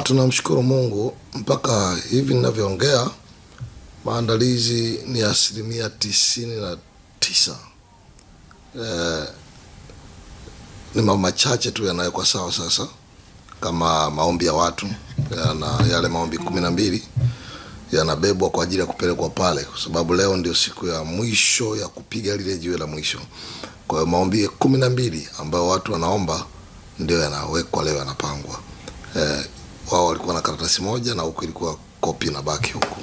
Tunamshukuru Mungu mpaka hivi ninavyoongea maandalizi ni 99%. Ni mambo machache tu yanayowekwa sawa sasa, kama maombi ya watu yale maombi 12 yanabebwa kwa ajili ya kupelekwa pale, kwa sababu leo ndio siku ya mwisho ya kupiga lile jiwe la mwisho. Kwa hiyo maombi 12 ambayo watu wanaomba ndio yanawekwa leo, yanapangwa. Wao walikuwa na karatasi moja na huku ilikuwa copy na baki huku.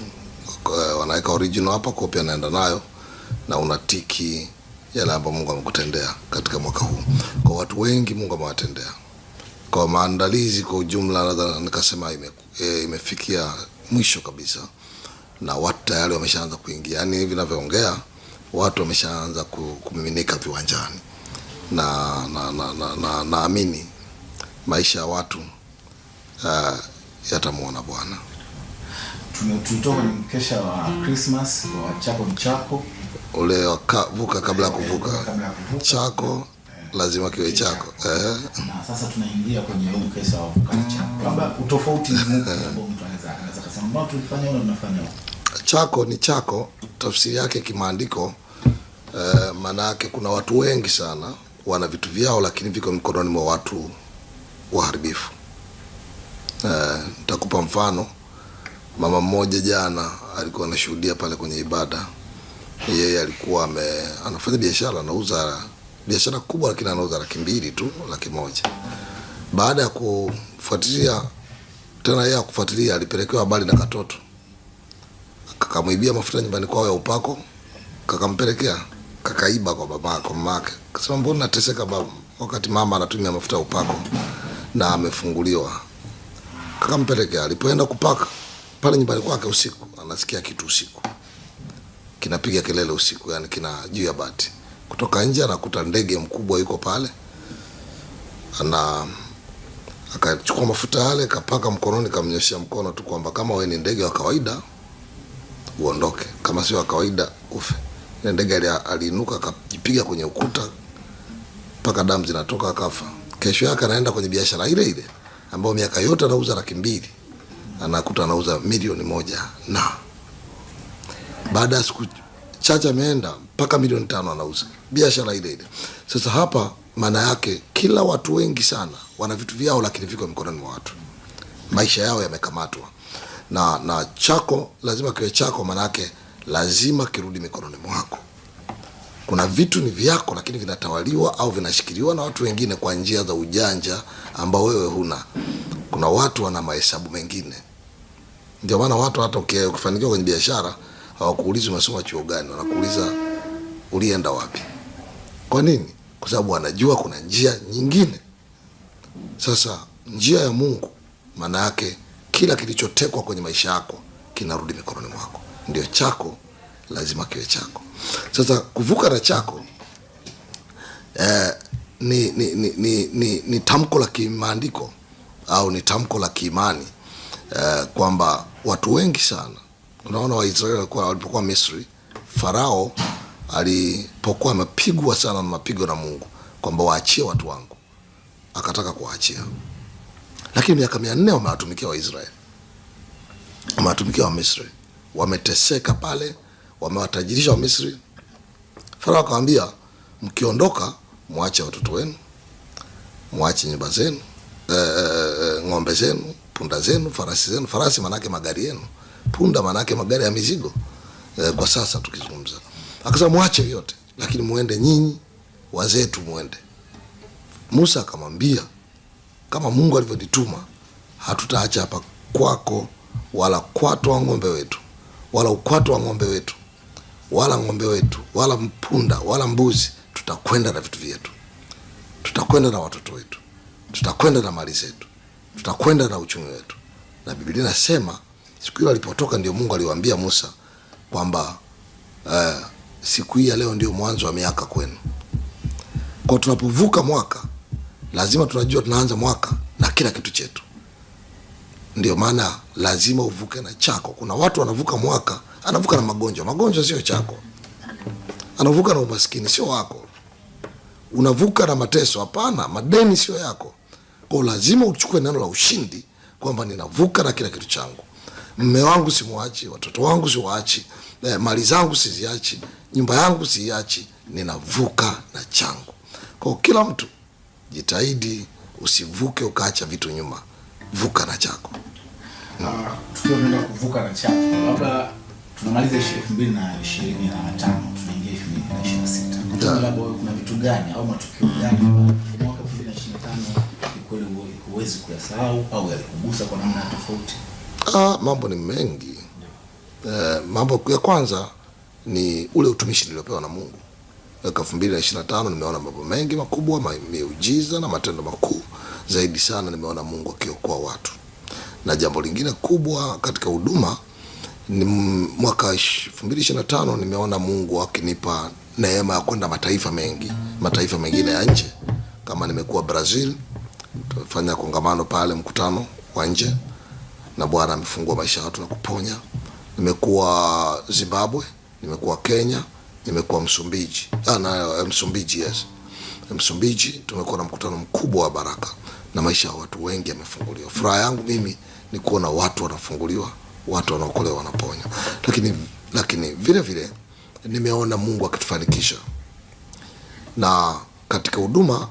Wanaweka original hapa, copy anaenda nayo na unatiki yale ambayo Mungu amekutendea katika mwaka huu. Kwa watu wengi Mungu amewatendea. Kwa maandalizi kwa ujumla nadhani nikasema imefikia mwisho kabisa, na watu tayari wameshaanza kuingia. Yaani hivi ninavyoongea watu wameshaanza kumiminika viwanjani, na naamini maisha ya watu yatamuona Bwana. Tumetoka ni mkesha wa Christmas wa Chako ni Chako, ule vuka kabla ya kuvuka. Chako lazima kiwe chako. Na sasa tunaingia kwenye mkesha wa vuka Chako. Labda utofauti ni mkubwa ambao mtu anaweza kusema mbona tulifanya au tunafanya. Chako ni chako, tafsiri yake kimaandiko maana yake kuna watu wengi sana wana vitu vyao lakini viko mikononi mwa watu waharibifu. Nitakupa mfano. Mama mmoja jana alikuwa anashuhudia pale kwenye ibada. Yeye alikuwa anafanya biashara, anauza biashara kubwa lakini anauza 200,000 tu, 100,000. Baada ya kufuatilia tena, yeye kufuatilia alipelekewa habari na katoto. Kakamwibia mafuta nyumbani kwao ya upako, kakampelekea, kakaiba kwa mamake. Akasema mbona nateseka baba wakati mama anatumia mafuta ya upako na amefunguliwa. Kakampelekea, alipoenda kupaka pale nyumbani kwake usiku, anasikia kitu usiku kinapiga kelele usiku, yani kina juu ya bati. Kutoka nje anakuta ndege mkubwa yuko pale. Akachukua mafuta yale, kapaka mkononi, kamnyoshia mkono tu kwamba kama wewe ni ndege wa kawaida uondoke, kama sio wa kawaida ufe. Ile ndege aliinuka akajipiga kwenye ukuta mpaka damu zinatoka, akafa. Kesho yake anaenda kwenye biashara ile ile ambayo miaka yote anauza 200,000, anakuta anauza 1,000,000 na baada ya siku chache ameenda mpaka 5,000,000 anauza biashara ile ile. Sasa hapa maana yake kila watu wengi sana wana vitu vyao lakini viko mikononi mwa watu, maisha yao yamekamatwa. Na chako lazima kiwe chako, maana yake lazima kirudi mikononi mwako. Kuna vitu ni vyako lakini vinatawaliwa au vinashikiliwa na watu wengine kwa njia za ujanja ambao wewe huna. Kuna watu wana mahesabu mengine. Ndio maana watu hata ukifanikiwa kwenye biashara hawakuulizi umesoma chuo gani, wanakuuliza ulienda wapi. Kwa nini? Kwa sababu wanajua kuna njia nyingine. Sasa njia ya Mungu maana yake kila kilichotekwa kwenye maisha yako kinarudi mikononi mwako. Ndio chako lazima kiwe chako. Sasa kuvuka na chako ni tamko la kimaandiko au ni tamko la kiimani, kwamba watu wengi sana, unaona Waisraeli walipokuwa Misri, Farao alipokuwa amepigwa sana na mapigo na Mungu kwamba waachie watu wangu, akataka kuwaachia. Lakini miaka 400 wamewatumikia Waisraeli, wamewatumikia wa Misri, wameteseka pale, wamewatajirisha wa Misri. Farao akamwambia, mkiondoka muache watoto wenu, muache nyumba zenu, ng'ombe zenu, punda zenu, farasi zenu. Farasi manake magari yenu, punda manake magari ya mizigo, kwa sasa tukizungumza. Akasema muache vyote lakini muende nyinyi wazee tu muende. Musa akamwambia, kama Mungu alivyonituma hatutaacha hapa kwako wala kwato wa ng'ombe wetu wala ukwato wa ng'ombe wetu wala ng'ombe wetu wala mpunda wala mbuzi. Tutakwenda na vitu vyetu, tutakwenda na watoto wetu, tutakwenda na mali zetu, tutakwenda na uchumi wetu. Na Biblia inasema siku ile alipotoka ndio Mungu aliwaambia Musa kwamba siku hii ya leo ndio mwanzo wa miaka kwenu. Kwa tunapovuka mwaka lazima tunajua tunaanza mwaka na kila kitu chetu. Ndio maana lazima uvuke na chako. Kuna watu wanavuka mwaka, anavuka na magonjwa. Magonjwa sio chako. Anavuka na umaskini, sio wako. Unavuka na mateso, hapana, madeni sio yako. Kwa lazima uchukue neno la ushindi kwamba ninavuka na kila kitu changu. Mume wangu simwachi, watoto wangu siwaachi, mali zangu siziachi, nyumba yangu siiachi, ninavuka na changu. Kwa kila mtu jitahidi usivuke ukaacha vitu nyuma, vuka na chako. Tukiwa tunaenda kuvuka na chako, labda tunamaliza 2025 tunaingia 2026. Labda kuna vitu gani au matukio gani mwaka 2025 kweli huwezi kuyasahau au yalikugusa kwa namna tofauti? Mambo ni mengi. Mambo ya kwanza ni ule utumishi niliopewa na Mungu. Mwaka 2025 nimeona mambo mengi makubwa, miujiza na matendo makuu. Zaidi sana nimeona Mungu akiokoa watu. Na jambo lingine kubwa katika huduma ni mwaka 2025 nimeona Mungu akinipa neema ya kwenda mataifa mengi, mataifa mengine ya nje. Kama nimekuwa Brazil, tumefanya kongamano pale, mkutano wa nje, na Bwana amefungua maisha watu na kuponya. Nimekuwa Zimbabwe, nimekuwa Kenya, nimekuwa Msumbiji. Msumbiji, yes. Msumbiji tumekuwa na mkutano mkubwa wa baraka na maisha ya watu wengi yamefunguliwa. Furaha yangu mimi ni kuona watu wanafunguliwa, watu wanaokolewa, wanaponywa. Lakini vile vile nimeona Mungu akitufanikisha. Na katika huduma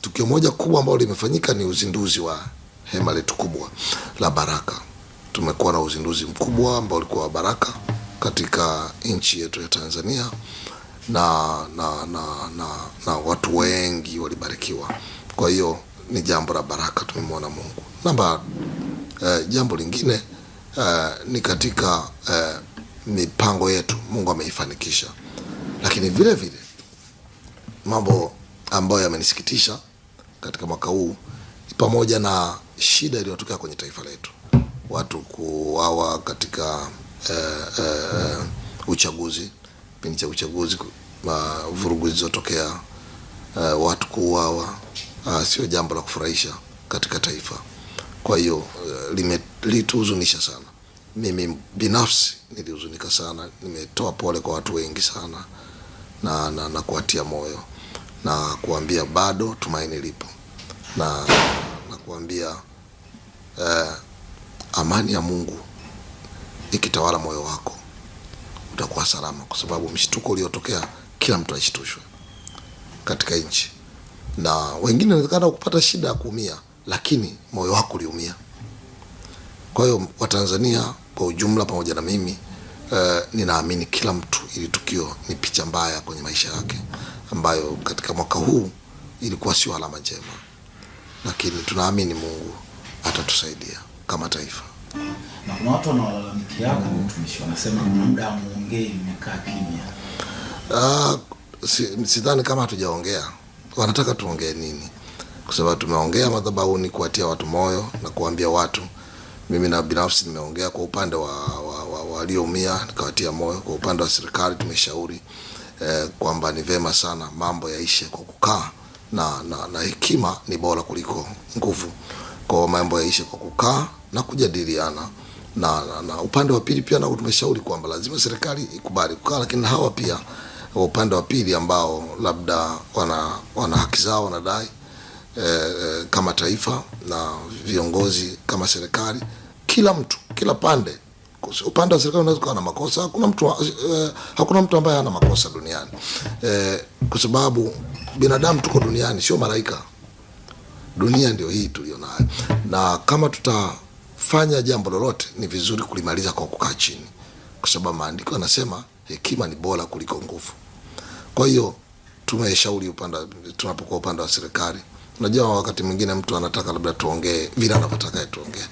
tukio moja kubwa ambalo limefanyika ni uzinduzi wa hema letu kubwa la baraka. Tumekuwa na uzinduzi mkubwa ambao ulikuwa wa baraka katika nchi yetu ya Tanzania na watu wengi walibarikiwa. Kwa hiyo ni jambo la baraka, tumemwona Mungu. Jambo lingine ni katika mipango yetu Mungu ameifanikisha. Lakini vile vile mambo ambayo yamenisikitisha katika mwaka huu ni pamoja na shida iliyotokea kwenye taifa letu. Watu kuuawa katika uchaguzi, kipindi cha uchaguzi, vurugu zilizotokea, watu kuuawa, sio jambo la kufurahisha katika taifa. Kwa hiyo lituhuzunisha sana. Mimi binafsi nilihuzunika sana. Nimetoa pole kwa watu wengi sana na kuwatia moyo na kuambia bado tumaini lipo, na kuambia amani ya Mungu ikitawala moyo wako utakuwa salama, kwa sababu mshtuko uliotokea kila mtu ashtushwe katika nchi, na wengine wanataka kupata shida ya kuumia, lakini moyo wako uliumia. Kwa hiyo Watanzania kwa ujumla pamoja na mimi ninaamini kila mtu, ili tukio ni picha mbaya kwenye maisha yake ambayo katika mwaka huu ilikuwa sio alama njema, lakini tunaamini Mungu atatusaidia kama taifa. Na kuna watu wanaolalamikia kwa utumishi, wanasema kuna muda muongee mmekaa kimya. Sidhani kama hatujaongea. Wanataka tuongee nini? Kwa sababu tumeongea madhabahuni kuwatia watu moyo na kuambia watu. Mimi na binafsi nimeongea kwa upande wa walioumia, nikawatia moyo. Kwa upande wa serikali tumeshauri kwamba ni vema sana mambo yaishe kwa kukaa na hekima ni bora kuliko nguvu. Kwa mambo yaishe kwa kukaa na kujadiliana. Na upande wa pili pia na tumeshauri kwamba lazima serikali ikubali kukaa, lakini hawa pia upande wa pili ambao labda wana haki zao wanadai kama taifa na viongozi kama serikali, kila mtu, kila pande. Upande wa serikali unaweza kuwa na makosa, hakuna mtu ambaye hana makosa duniani, kwa sababu binadamu tuko duniani, sio malaika. Dunia ndio hii tulionayo, na kama tutafanya jambo lolote ni vizuri kulimaliza kwa kukaa chini, kwa sababu maandiko yanasema hekima ni bora kuliko nguvu. Kwa hiyo tumeshauri tunapokuwa upande wa serikali. Unajua wakati mwingine mtu anataka labda tuongee vile anavyotaka tuongee,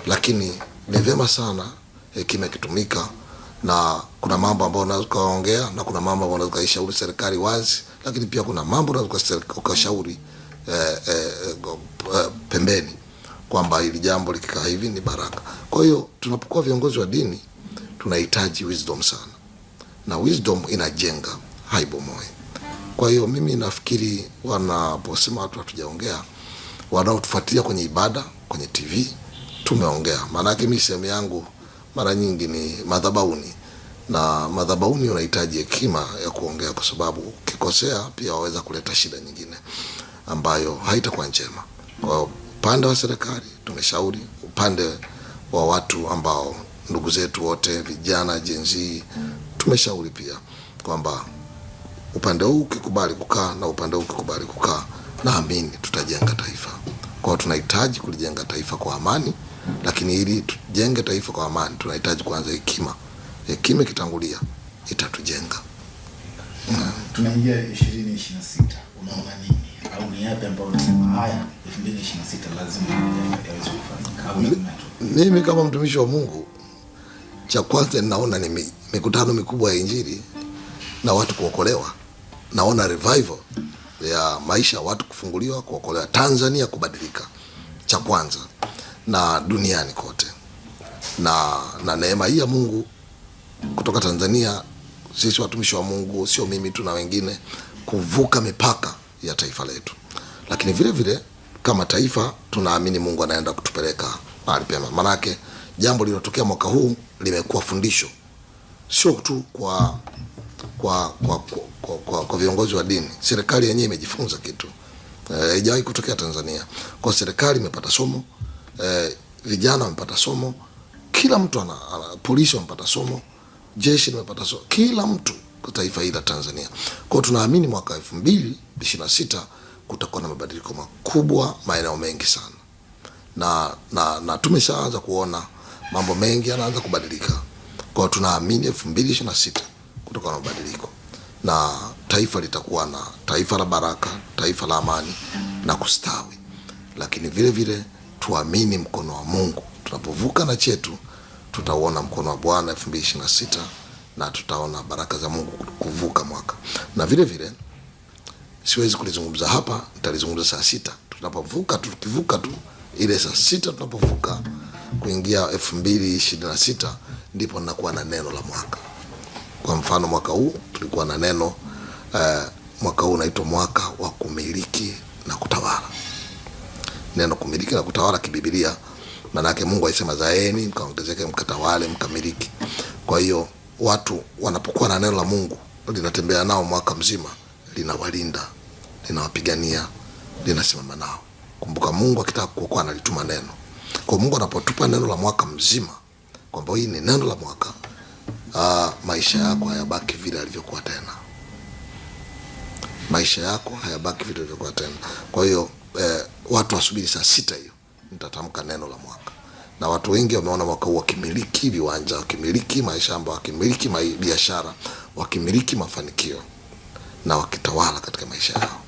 lakini ni vyema sana hekima ikitumika, na kuna mambo ambayo unaweza kuongea na kuna mambo ambayo unaweza kushauri serikali wazi, lakini pia kuna mambo unaweza kushauri pembeni kwamba hili jambo likikaa hivi ni baraka. Kwa hiyo tunapokuwa viongozi wa dini tunahitaji wisdom sana, na wisdom inajenga, haibomoi. Kwa hiyo mimi nafikiri wanaposema watu hatujaongea, wanaotufuatilia kwenye ibada, kwenye TV, tumeongea. Maana yake mimi sehemu yangu mara nyingi ni madhabahuni, na madhabahuni unahitaji hekima ya kuongea, kwa sababu ukikosea pia waweza kuleta shida nyingine ambayo haitakuwa njema. Kwa upande wa serikali tumeshauri, upande wa watu ambao ndugu zetu wote vijana Gen Z tumeshauri pia kwamba upande huu ukikubali kukaa na upande huu ukikubali kukaa, naamini tutajenga taifa. Kwa hiyo tunahitaji kulijenga taifa kwa amani, lakini ili tujenge taifa kwa amani tunahitaji kwanza hekima. Hekima ikitangulia itatujenga. Tunaingia 2026. Unaona nini? Au ni yapi ambayo unasema haya 2026 lazima yaweze kufanyika? Au mimi kama mtumishi wa Mungu, cha kwanza ninaona ni mikutano mikubwa ya Injili na watu kuokolewa. Naona revival ya maisha, watu kufunguliwa, kuokolewa, Tanzania kubadilika, cha kwanza, na duniani kote. Na neema hii ya Mungu kutoka Tanzania, sisi watumishi wa Mungu, sio mimi tu na wengine, kuvuka mipaka ya taifa letu. Lakini vile vile kama taifa tunaamini Mungu anaenda kutupeleka mahali pema. Manake jambo lililotokea mwaka huu limekuwa fundisho, sio tu kwa viongozi wa dini. Serikali yenyewe imejifunza kitu haijawahi kutokea Tanzania. Kwa serikali imepata somo, vijana wamepata somo, kila mtu polisi wamepata somo, jeshi limepata somo, kila mtu kwa taifa hili la Tanzania. Kwa tunaamini mwaka 2026 kutakuwa na mabadiliko makubwa maeneo mengi sana. Na tumeshaanza kuona mambo mengi yanaanza kubadilika. Kwa tunaamini 2026 kutakuwa na mabadiliko na taifa litakuwa na taifa la baraka, taifa la amani na kustawi. Lakini vile vile tuamini mkono wa Mungu. Tunapovuka na chetu tutaona mkono wa Bwana 2026 na tutaona baraka za Mungu kuvuka mwaka. Na vile vile siwezi kulizungumza hapa, nitalizungumza saa 6 tunapovuka. Tukivuka tu ile saa 6 tunapovuka kuingia 2026 ndipo ninakuwa na neno la mwaka. Kwa mfano mwaka huu tulikuwa na neno mwaka huu unaitwa mwaka wa kumiliki na kutawala. Neno kumiliki na kutawala kibiblia maana yake Mungu alisema zaeni mkaongezeke mkatawale mkamiliki. Kwa hiyo watu wanapokuwa na neno la Mungu linatembea nao mwaka mzima, linawalinda, linawapigania, linasimama nao. Kumbuka Mungu akitaka kuokoa analituma neno. Kwa Mungu anapotupa neno la mwaka mzima kwamba hii ni neno la mwaka, maisha yako hayabaki vile alivyokuwa tena. Maisha yako hayabaki vile alivyokuwa tena. Kwa hiyo watu wasubiri saa 6 hiyo nitatamka neno la mwaka. Na watu wengi wameona mwaka huu wakimiliki viwanja, wakimiliki mashamba, wakimiliki biashara, wakimiliki mafanikio na wakitawala katika maisha yao.